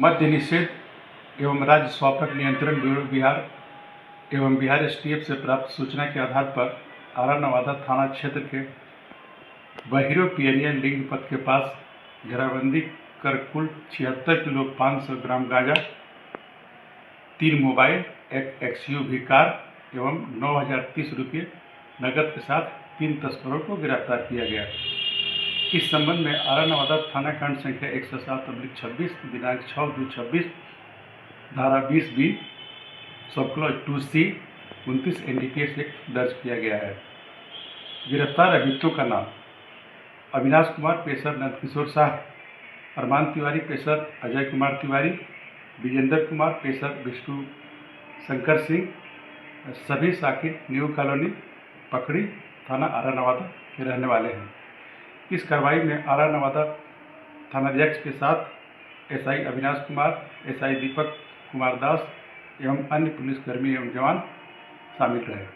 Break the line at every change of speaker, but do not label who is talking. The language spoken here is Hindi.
मद्य निषेध एवं राज्य स्वास्थ्य नियंत्रण ब्यूरो बिहार एवं बिहार एसटीएफ से प्राप्त सूचना के आधार पर आरा नवादा थाना क्षेत्र के बहिरो पियनिया लिंग पथ के पास घेराबंदी कर कुल 76 किलो 500 ग्राम गांजा, 3 मोबाइल, एक एक्सयूवी कार एवं 9,030 रुपये नकद के साथ 3 तस्करों को गिरफ्तार किया गया। इस संबंध में आरा नवादा थाना खंड संख्या 107/26 दिनांक 6/2/26 धारा 20B sub clause 2C 29 NDPS act दर्ज किया गया है। गिरफ्तार अभियुक्तों का नाम अविनाश कुमार पेशर नंदकिशोर शाह, अरमान तिवारी पेशर अजय कुमार तिवारी, विजेंद्र कुमार पेशर विष्णु शंकर सिंह, सभी साकिब न्यू कॉलोनी पकड़ी थाना आरा नवादा के रहने वाले हैं। इस कार्रवाई में आरा नवादा थानाध्यक्ष के साथ एसआई अविनाश कुमार, एसआई दीपक कुमार दास एवं अन्य पुलिसकर्मी एवं जवान शामिल रहे।